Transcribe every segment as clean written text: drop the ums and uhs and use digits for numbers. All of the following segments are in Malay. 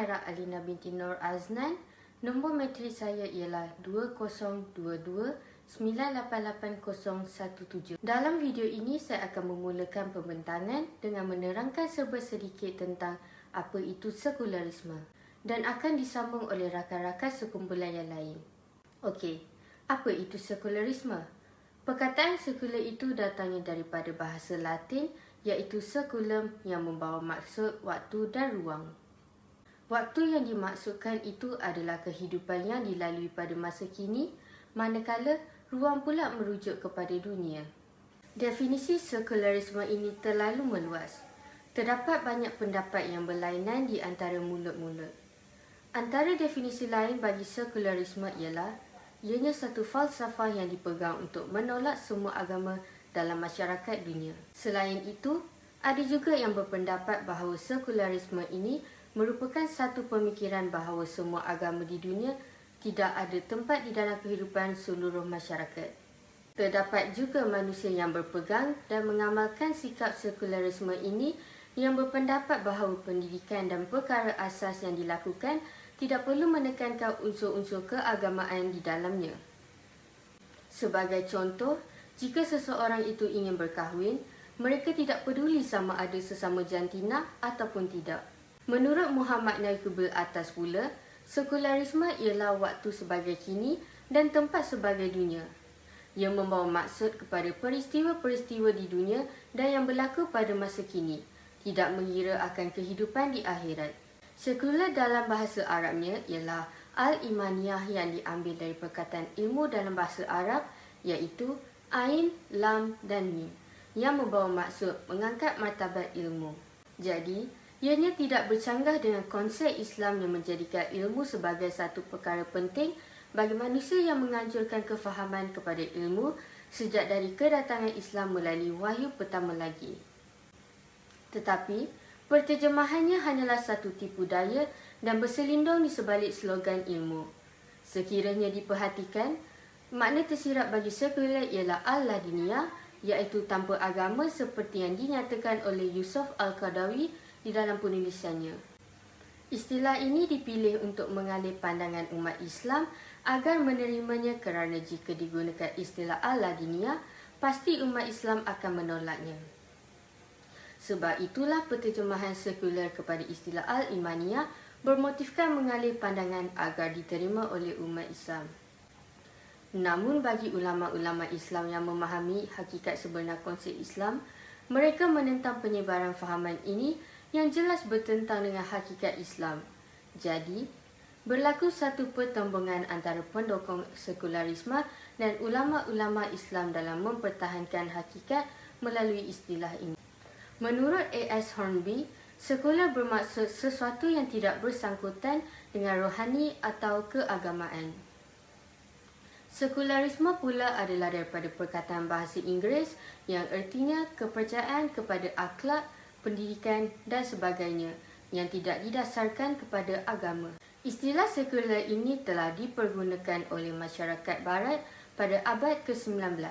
Haira Alina binti Nur Aznan. Nombor matrik saya ialah 2022988017. Dalam video ini saya akan memulakan pembentangan dengan menerangkan serba sedikit tentang apa itu sekularisme dan akan disambung oleh rakan-rakan sekumpulan yang lain. Okey, apa itu sekularisme? Perkataan sekular itu datangnya daripada bahasa Latin iaitu seculum yang membawa maksud waktu dan ruang. Waktu yang dimaksudkan itu adalah kehidupan yang dilalui pada masa kini, manakala ruang pula merujuk kepada dunia. Definisi sekularisme ini terlalu meluas. Terdapat banyak pendapat yang berlainan di antara mulut-mulut. Antara definisi lain bagi sekularisme ialah ianya satu falsafah yang dipegang untuk menolak semua agama dalam masyarakat dunia. Selain itu, ada juga yang berpendapat bahawa sekularisme ini merupakan satu pemikiran bahawa semua agama di dunia tidak ada tempat di dalam kehidupan seluruh masyarakat. Terdapat juga manusia yang berpegang dan mengamalkan sikap sekularisme ini yang berpendapat bahawa pendidikan dan perkara asas yang dilakukan tidak perlu menekankan unsur-unsur keagamaan di dalamnya. Sebagai contoh, jika seseorang itu ingin berkahwin, mereka tidak peduli sama ada sesama jantina ataupun tidak. Menurut Muhammad Naqib Atas pula, sekularisme ialah waktu sebagai kini dan tempat sebagai dunia. Ia membawa maksud kepada peristiwa-peristiwa di dunia dan yang berlaku pada masa kini, tidak mengira akan kehidupan di akhirat. Sekular dalam bahasa Arabnya ialah Al-Imaniyah yang diambil dari perkataan ilmu dalam bahasa Arab iaitu Ain, Lam dan Mim yang membawa maksud mengangkat martabat ilmu. Jadi, ianya tidak bercanggah dengan konsep Islam yang menjadikan ilmu sebagai satu perkara penting bagi manusia yang menganjurkan kefahaman kepada ilmu sejak dari kedatangan Islam melalui wahyu pertama lagi. Tetapi, perterjemahannya hanyalah satu tipu daya dan berselindung di sebalik slogan ilmu. Sekiranya diperhatikan, makna tersirat bagi sekular ialah al-ladiniyah, iaitu tanpa agama seperti yang dinyatakan oleh Yusuf Al-Qaradawi di dalam penulisannya. Istilah ini dipilih untuk mengalih pandangan umat Islam agar menerimanya kerana jika digunakan istilah al-ladiniyah, pasti umat Islam akan menolaknya. Sebab itulah penterjemahan sekular kepada istilah al-imaniyah bermotifkan mengalih pandangan agar diterima oleh umat Islam. Namun bagi ulama-ulama Islam yang memahami hakikat sebenar konsep Islam, mereka menentang penyebaran fahaman ini yang jelas bertentang dengan hakikat Islam. Jadi, berlaku satu pertembungan antara pendukung sekularisme dan ulama-ulama Islam dalam mempertahankan hakikat melalui istilah ini. Menurut A.S. Hornby, sekular bermaksud sesuatu yang tidak bersangkutan dengan rohani atau keagamaan. Sekularisme pula adalah daripada perkataan bahasa Inggeris yang ertinya kepercayaan kepada akhlak, pendidikan dan sebagainya yang tidak didasarkan kepada agama. Istilah sekular ini telah dipergunakan oleh masyarakat barat pada abad ke-19.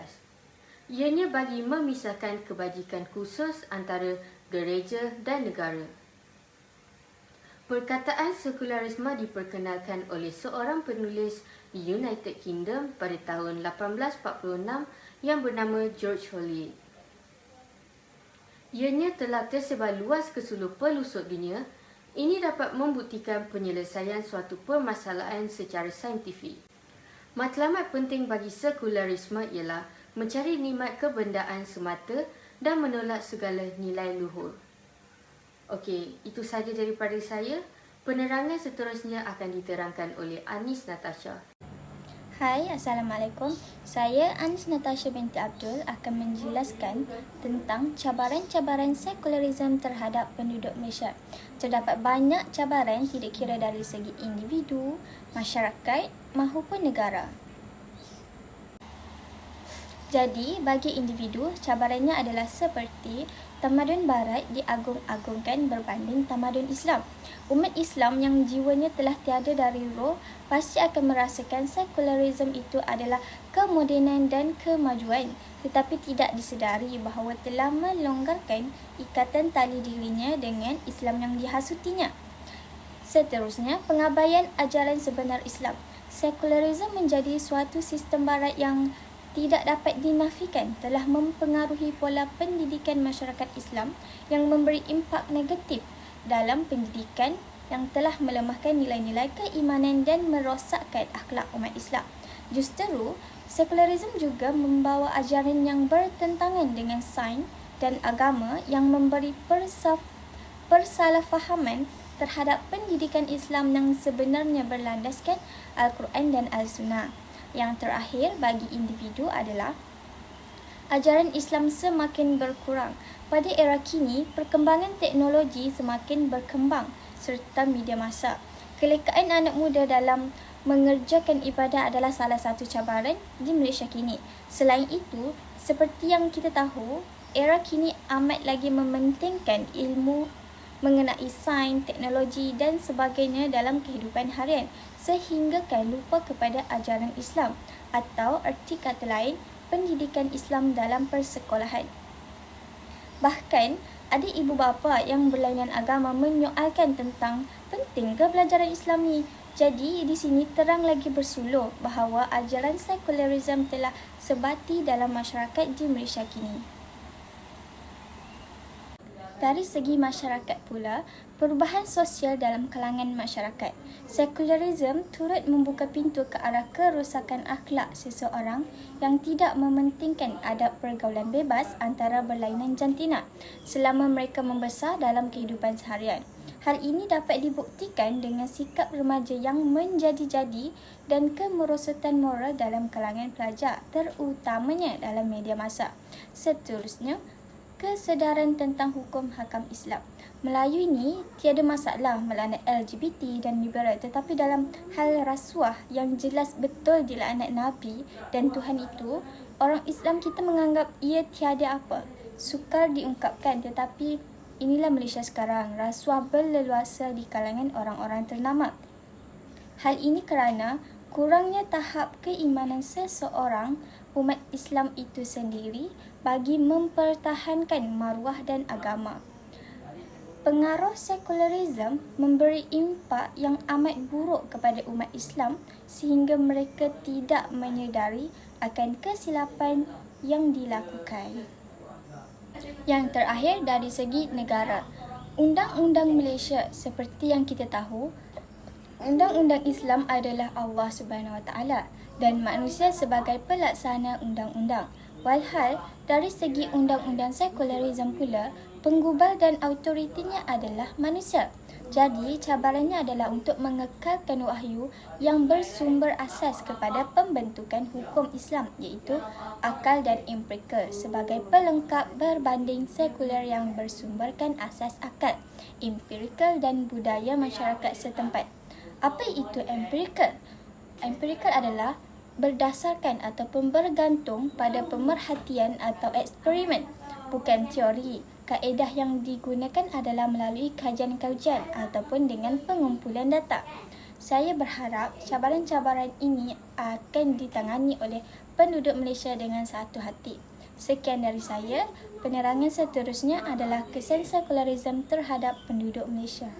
Ianya bagi memisahkan kebajikan khusus antara gereja dan negara. Perkataan sekularisme diperkenalkan oleh seorang penulis di United Kingdom pada tahun 1846 yang bernama George Holiot. Ianya telah tersebar luas ke seluruh pelosok dunia. Ini dapat membuktikan penyelesaian suatu permasalahan secara saintifik. Matlamat penting bagi sekularisme ialah mencari nikmat kebendaan semata dan menolak segala nilai luhur. Okey, itu sahaja daripada saya. Penerangan seterusnya akan diterangkan oleh Anis Natasha. Hai, Assalamualaikum. Saya Anis Natasha binti Abdul akan menjelaskan tentang cabaran-cabaran sekularisme terhadap penduduk Malaysia. Terdapat banyak cabaran tidak kira dari segi individu, masyarakat maupun negara. Jadi, bagi individu, cabarannya adalah seperti tamadun barat diagung-agungkan berbanding tamadun Islam. Umat Islam yang jiwanya telah tiada dari roh pasti akan merasakan sekularisme itu adalah kemodenan dan kemajuan, tetapi tidak disedari bahawa telah melonggarkan ikatan tali dirinya dengan Islam yang dihasutinya. Seterusnya, pengabaian ajaran sebenar Islam. Sekularisme menjadi suatu sistem barat yang tidak dapat dinafikan telah mempengaruhi pola pendidikan masyarakat Islam yang memberi impak negatif dalam pendidikan yang telah melemahkan nilai-nilai keimanan dan merosakkan akhlak umat Islam. Justru, sekularisme juga membawa ajaran yang bertentangan dengan sains dan agama yang memberi persalahfahaman terhadap pendidikan Islam yang sebenarnya berlandaskan Al-Quran dan Al-Sunnah. Yang terakhir bagi individu adalah ajaran Islam semakin berkurang. Pada era kini, perkembangan teknologi semakin berkembang serta media massa. Kelekaan anak muda dalam mengerjakan ibadah adalah salah satu cabaran di Malaysia kini. Selain itu, seperti yang kita tahu, era kini amat lagi mementingkan ilmu mengenai sains, teknologi dan sebagainya dalam kehidupan harian sehingga kan lupa kepada ajaran Islam atau erti kata lain, pendidikan Islam dalam persekolahan. Bahkan, ada ibu bapa yang berlainan agama menyoalkan tentang penting pelajaran Islam ni. Jadi, di sini terang lagi bersuluh bahawa ajaran sekularisme telah sebati dalam masyarakat di Malaysia kini. Dari segi masyarakat pula, perubahan sosial dalam kalangan masyarakat. Sekularisme turut membuka pintu ke arah kerosakan akhlak seseorang yang tidak mementingkan adab pergaulan bebas antara berlainan jantina selama mereka membesar dalam kehidupan seharian. Hal ini dapat dibuktikan dengan sikap remaja yang menjadi-jadi dan kemerosotan moral dalam kalangan pelajar, terutamanya dalam media massa. Seterusnya, kesedaran tentang hukum hakam Islam. Melayu ini tiada masalah melaknat LGBT dan liberal, tetapi dalam hal rasuah yang jelas betul dilaknat Nabi dan Tuhan itu, orang Islam kita menganggap ia tiada apa. Sukar diungkapkan, tetapi inilah Malaysia sekarang, rasuah berleluasa di kalangan orang-orang ternama. Hal ini kerana kurangnya tahap keimanan seseorang umat Islam itu sendiri bagi mempertahankan maruah dan agama. Pengaruh sekularisme memberi impak yang amat buruk kepada umat Islam sehingga mereka tidak menyedari akan kesilapan yang dilakukan. Yang terakhir dari segi negara. Undang-undang Malaysia seperti yang kita tahu, undang-undang Islam adalah Allah Subhanahu Wa Taala dan manusia sebagai pelaksana undang-undang. Walhal, dari segi undang-undang sekularisme pula, penggubal dan autoritinya adalah manusia. Jadi, cabarannya adalah untuk mengekalkan wahyu yang bersumber asas kepada pembentukan hukum Islam, iaitu akal dan empirikal sebagai pelengkap berbanding sekular yang bersumberkan asas akal, empirikal dan budaya masyarakat setempat. Apa itu empirikal? Empirikal adalah berdasarkan ataupun bergantung pada pemerhatian atau eksperimen, bukan teori. Kaedah yang digunakan adalah melalui kajian-kajian ataupun dengan pengumpulan data. Saya berharap cabaran-cabaran ini akan ditangani oleh penduduk Malaysia dengan satu hati. Sekian dari saya. Penerangan seterusnya adalah kesan sekularisme terhadap penduduk Malaysia.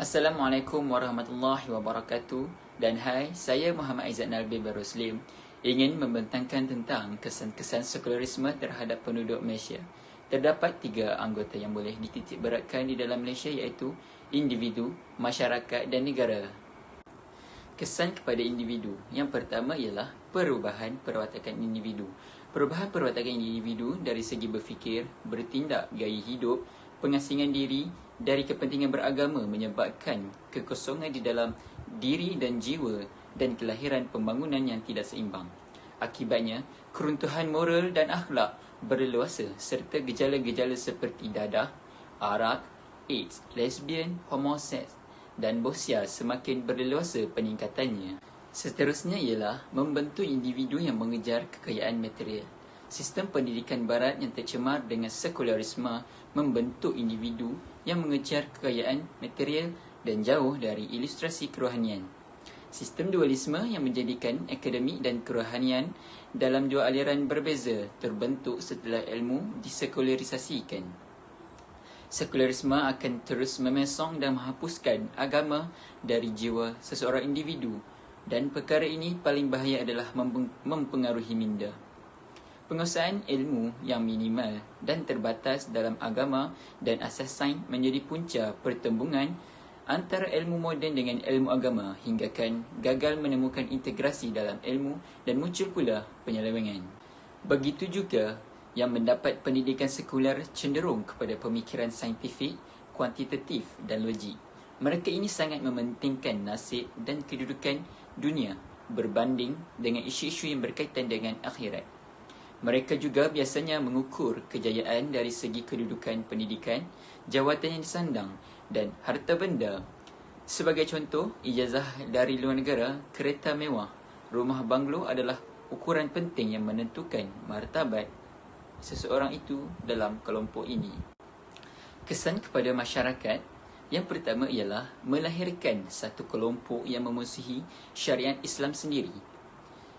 Assalamualaikum warahmatullahi wabarakatuh. Dan hai, saya Muhammad Aizat Nalbi Baruslim ingin membentangkan tentang kesan-kesan sekularisme terhadap penduduk Malaysia. Terdapat 3 anggota yang boleh dititik beratkan di dalam Malaysia, iaitu individu, masyarakat dan negara. Kesan kepada individu. Yang pertama ialah perubahan perwatakan individu. Perubahan perwatakan individu dari segi berfikir, bertindak, gaya hidup, pengasingan diri dari kepentingan beragama menyebabkan kekosongan di dalam diri dan jiwa dan kelahiran pembangunan yang tidak seimbang. Akibatnya, keruntuhan moral dan akhlak berleluasa serta gejala-gejala seperti dadah, arak, AIDS, lesbian, homoseks dan bosia semakin berleluasa peningkatannya. Seterusnya ialah membentuk individu yang mengejar kekayaan material. Sistem pendidikan barat yang tercemar dengan sekularisme membentuk individu yang mengejar kekayaan material dan jauh dari ilustrasi kerohanian. Sistem dualisme yang menjadikan akademik dan kerohanian dalam dua aliran berbeza terbentuk setelah ilmu disekularisasikan. Sekularisme akan terus memesong dan menghapuskan agama dari jiwa seseorang individu, dan perkara ini paling bahaya adalah mempengaruhi minda. Penguasaan ilmu yang minimal dan terbatas dalam agama dan asas sains menjadi punca pertembungan antara ilmu moden dengan ilmu agama hinggakan gagal menemukan integrasi dalam ilmu dan muncul pula penyelewengan. Begitu juga yang mendapat pendidikan sekular cenderung kepada pemikiran saintifik, kuantitatif dan logik. Mereka ini sangat mementingkan nasib dan kedudukan dunia berbanding dengan isu-isu yang berkaitan dengan akhirat. Mereka juga biasanya mengukur kejayaan dari segi kedudukan pendidikan, jawatan yang disandang dan harta benda. Sebagai contoh, ijazah dari luar negara, kereta mewah, rumah banglo adalah ukuran penting yang menentukan martabat seseorang itu dalam kelompok ini. Kesan kepada masyarakat yang pertama ialah melahirkan satu kelompok yang memusuhi syariat Islam sendiri.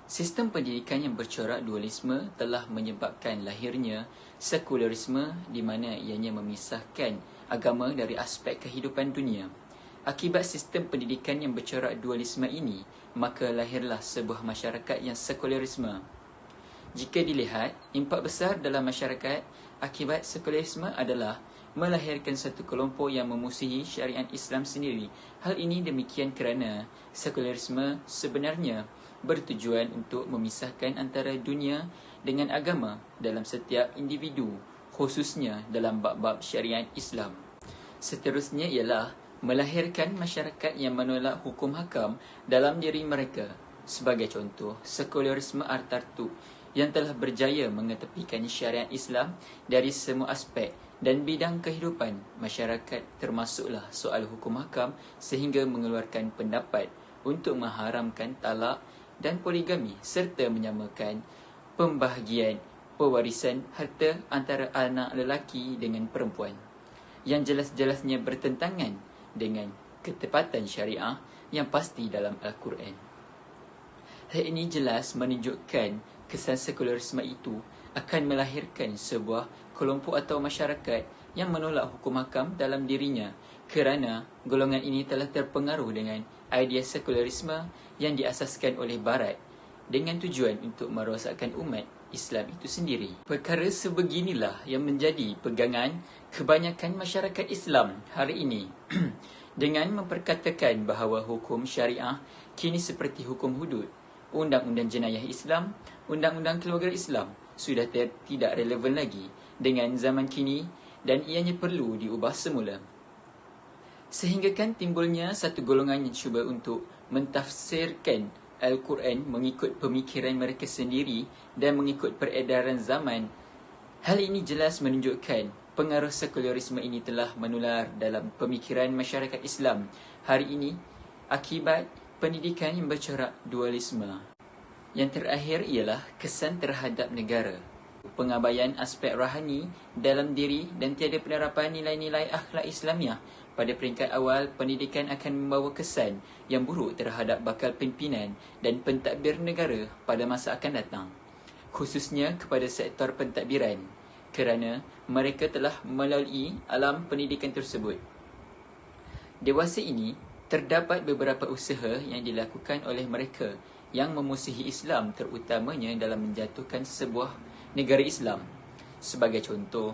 Sistem pendidikan yang bercorak dualisme telah menyebabkan lahirnya sekularisme di mana ianya memisahkan agama dari aspek kehidupan dunia. Akibat sistem pendidikan yang bercorak dualisme ini, maka lahirlah sebuah masyarakat yang sekularisme. Jika dilihat, impak besar dalam masyarakat akibat sekularisme adalah melahirkan satu kelompok yang memusuhi syariat Islam sendiri. Hal ini demikian kerana sekularisme sebenarnya bertujuan untuk memisahkan antara dunia dengan agama dalam setiap individu, khususnya dalam bab-bab syariat Islam. Seterusnya ialah melahirkan masyarakat yang menolak hukum hakam dalam diri mereka. Sebagai contoh, sekularisme Artartu yang telah berjaya mengetepikan syariat Islam dari semua aspek dan bidang kehidupan masyarakat, termasuklah soal hukum hakam, sehingga mengeluarkan pendapat untuk mengharamkan talak dan poligami serta menyamakan pembahagian pewarisan harta antara anak lelaki dengan perempuan, yang jelas-jelasnya bertentangan dengan ketepatan syariah yang pasti dalam Al-Quran. Hal ini jelas menunjukkan kesan sekularisme itu akan melahirkan sebuah kelompok atau masyarakat yang menolak hukum hakam dalam dirinya, kerana golongan ini telah terpengaruh dengan idea sekularisme yang diasaskan oleh Barat dengan tujuan untuk merosakkan umat Islam itu sendiri. Perkara sebeginilah yang menjadi pegangan kebanyakan masyarakat Islam hari ini dengan memperkatakan bahawa hukum syariah kini seperti hukum hudud, undang-undang jenayah Islam, undang-undang keluarga Islam sudah tidak relevan lagi dengan zaman kini dan ianya perlu diubah semula. Sehinggakan timbulnya satu golongan yang cuba untuk mentafsirkan Al-Quran mengikut pemikiran mereka sendiri dan mengikut peredaran zaman. Hal ini jelas menunjukkan pengaruh sekularisme ini telah menular dalam pemikiran masyarakat Islam hari ini akibat pendidikan yang bercorak dualisme. Yang terakhir ialah kesan terhadap negara. Pengabaian aspek rohani dalam diri dan tiada penerapan nilai-nilai akhlak Islamiah pada peringkat awal pendidikan akan membawa kesan yang buruk terhadap bakal pimpinan dan pentadbir negara pada masa akan datang, khususnya kepada sektor pentadbiran, kerana mereka telah melalui alam pendidikan tersebut. Dewasa ini, terdapat beberapa usaha yang dilakukan oleh mereka yang memusuhi Islam, terutamanya dalam menjatuhkan sebuah negara Islam. Sebagai contoh,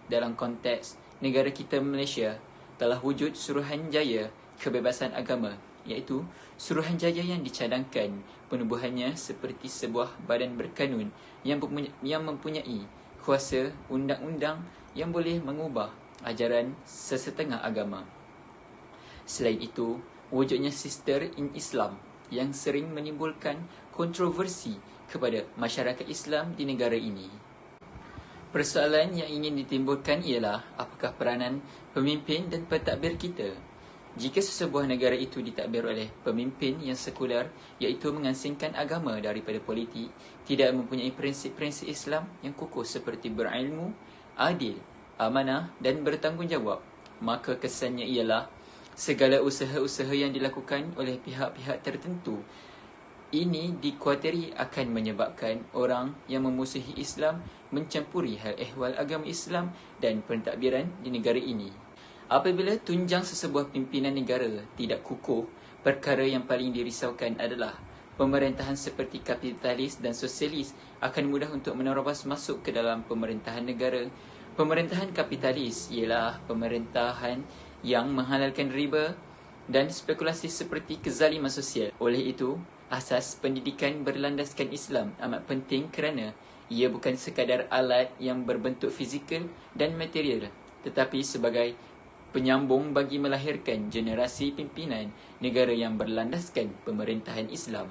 dalam konteks negara kita Malaysia, telah wujud Suruhanjaya Kebebasan Agama, iaitu Suruhanjaya yang dicadangkan penubuhannya seperti sebuah badan berkanun yang mempunyai kuasa undang-undang yang boleh mengubah ajaran sesetengah agama. Selain itu, wujudnya Sister in Islam yang sering menimbulkan kontroversi kepada masyarakat Islam di negara ini. Persoalan yang ingin ditimbulkan ialah apakah peranan pemimpin dan pentadbir kita. Jika sesebuah negara itu ditadbir oleh pemimpin yang sekular, iaitu mengasingkan agama daripada politik, tidak mempunyai prinsip-prinsip Islam yang kukuh seperti berilmu, adil, amanah dan bertanggungjawab, maka kesannya ialah segala usaha-usaha yang dilakukan oleh pihak-pihak tertentu Ini dikuatiri akan menyebabkan orang yang memusuhi Islam mencampuri hal ehwal agama Islam dan pentadbiran di negara ini. Apabila tunjang sesebuah pimpinan negara tidak kukuh, perkara yang paling dirisaukan adalah pemerintahan seperti kapitalis dan sosialis akan mudah untuk menerobos masuk ke dalam pemerintahan negara. Pemerintahan kapitalis ialah pemerintahan yang menghalalkan riba dan spekulasi seperti kezaliman sosial. Oleh itu, asas pendidikan berlandaskan Islam amat penting kerana ia bukan sekadar alat yang berbentuk fizikal dan material, tetapi sebagai penyambung bagi melahirkan generasi pimpinan negara yang berlandaskan pemerintahan Islam.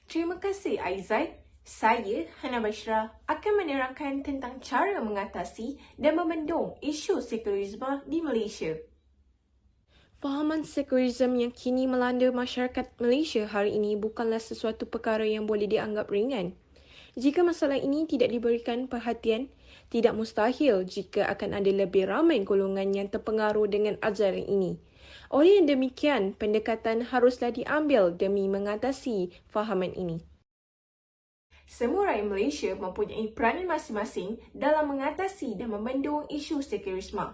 Terima kasih Aizat. Saya, Hana Bashra, akan menerangkan tentang cara mengatasi dan membendung isu sekularisme di Malaysia. Fahaman sekularisme yang kini melanda masyarakat Malaysia hari ini bukanlah sesuatu perkara yang boleh dianggap ringan. Jika masalah ini tidak diberikan perhatian, tidak mustahil jika akan ada lebih ramai golongan yang terpengaruh dengan ajaran ini. Oleh yang demikian, pendekatan haruslah diambil demi mengatasi fahaman ini. Semua rakyat Malaysia mempunyai peranan masing-masing dalam mengatasi dan membendung isu sekularisme.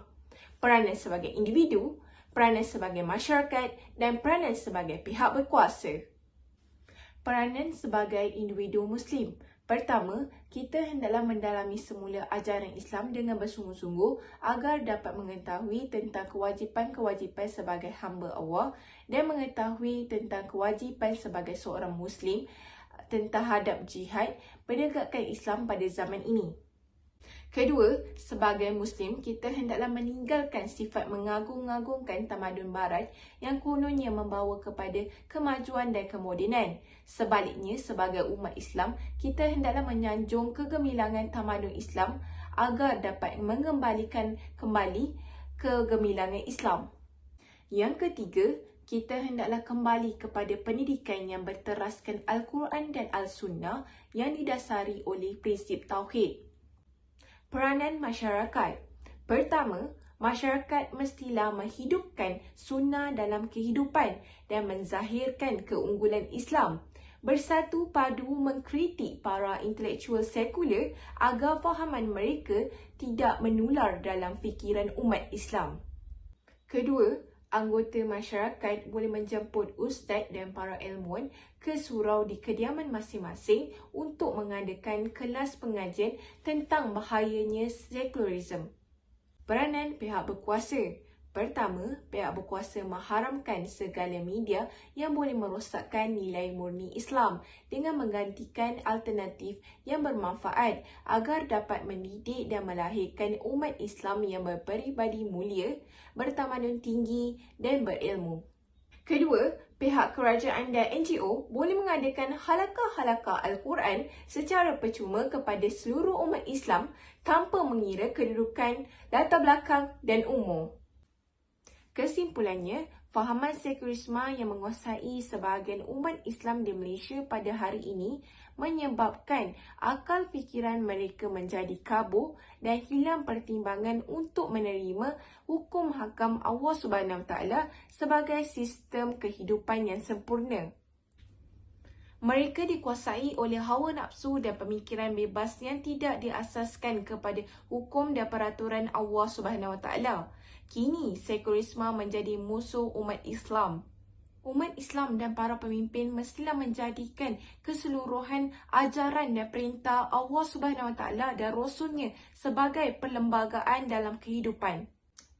Peranan sebagai individu, peranan sebagai masyarakat dan peranan sebagai pihak berkuasa. Peranan sebagai individu Muslim. Pertama, kita hendaklah mendalami semula ajaran Islam dengan bersungguh-sungguh agar dapat mengetahui tentang kewajipan-kewajipan sebagai hamba Allah dan mengetahui tentang kewajipan sebagai seorang Muslim terhadap jihad menegakkan Islam pada zaman ini. Kedua, sebagai Muslim, kita hendaklah meninggalkan sifat mengagung-agungkan tamadun Barat yang kononnya membawa kepada kemajuan dan kemodenan. Sebaliknya, sebagai umat Islam, kita hendaklah menyanjung kegemilangan tamadun Islam agar dapat mengembalikan kembali kegemilangan Islam. Yang ketiga, kita hendaklah kembali kepada pendidikan yang berteraskan Al-Quran dan Al-Sunnah yang didasari oleh prinsip Tauhid. Peranan masyarakat. Pertama, masyarakat mestilah menghidupkan sunnah dalam kehidupan dan menzahirkan keunggulan Islam. Bersatu padu mengkritik para intelektual sekular agar fahaman mereka tidak menular dalam fikiran umat Islam. Kedua, anggota masyarakat boleh menjemput ustaz dan para ilmuwan ke surau di kediaman masing-masing untuk mengadakan kelas pengajian tentang bahayanya sekularisme. Peranan pihak berkuasa. Pertama, pihak berkuasa mengharamkan segala media yang boleh merosakkan nilai murni Islam dengan menggantikan alternatif yang bermanfaat agar dapat mendidik dan melahirkan umat Islam yang berperibadi mulia, bertamadun tinggi dan berilmu. Kedua, pihak kerajaan dan NGO boleh mengadakan halaqah-halaqah Al-Quran secara percuma kepada seluruh umat Islam tanpa mengira kedudukan, latar belakang dan umur. Kesimpulannya, fahaman sekularisme yang menguasai sebahagian umat Islam di Malaysia pada hari ini menyebabkan akal fikiran mereka menjadi kabur dan hilang pertimbangan untuk menerima hukum hakam Allah SWT sebagai sistem kehidupan yang sempurna. Mereka dikuasai oleh hawa nafsu dan pemikiran bebas yang tidak diasaskan kepada hukum dan peraturan Allah SWT. Kini, sekularisme menjadi musuh umat Islam. Umat Islam dan para pemimpin mestilah menjadikan keseluruhan ajaran dan perintah Allah SWT dan Rasulnya sebagai perlembagaan dalam kehidupan.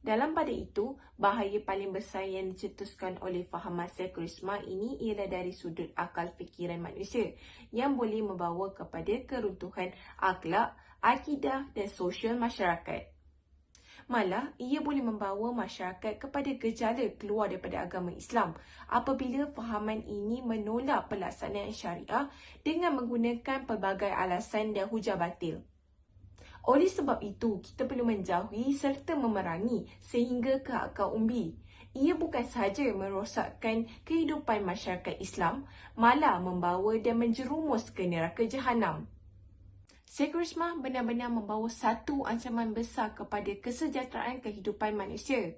Dalam pada itu, bahaya paling besar yang dicetuskan oleh fahaman sekularisme ini ialah dari sudut akal fikiran manusia yang boleh membawa kepada keruntuhan akhlak, akidah dan sosial masyarakat. Malah, ia boleh membawa masyarakat kepada gejala keluar daripada agama Islam apabila fahaman ini menolak pelaksanaan syariah dengan menggunakan pelbagai alasan dan hujah batil. Oleh sebab itu, kita perlu menjauhi serta memerangi sehingga ke akar umbi. Ia bukan sahaja merosakkan kehidupan masyarakat Islam, malah membawa dan menjerumus ke neraka Jahanam. Sekularisme benar-benar membawa satu ancaman besar kepada kesejahteraan kehidupan manusia.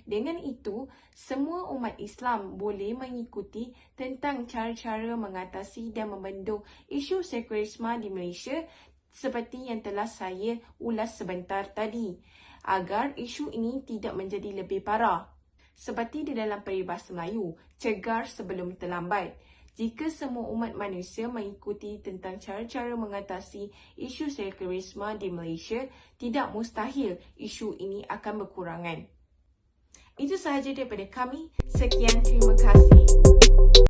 Dengan itu, semua umat Islam boleh mengikuti tentang cara-cara mengatasi dan membendung isu sekulerisme di Malaysia seperti yang telah saya ulas sebentar tadi, agar isu ini tidak menjadi lebih parah. Seperti di dalam peribahasa Melayu, cegar sebelum terlambat. Jika semua umat manusia mengikuti tentang cara-cara mengatasi isu sekulerisme di Malaysia, tidak mustahil isu ini akan berkurangan. Itu sahaja daripada kami. Sekian, terima kasih.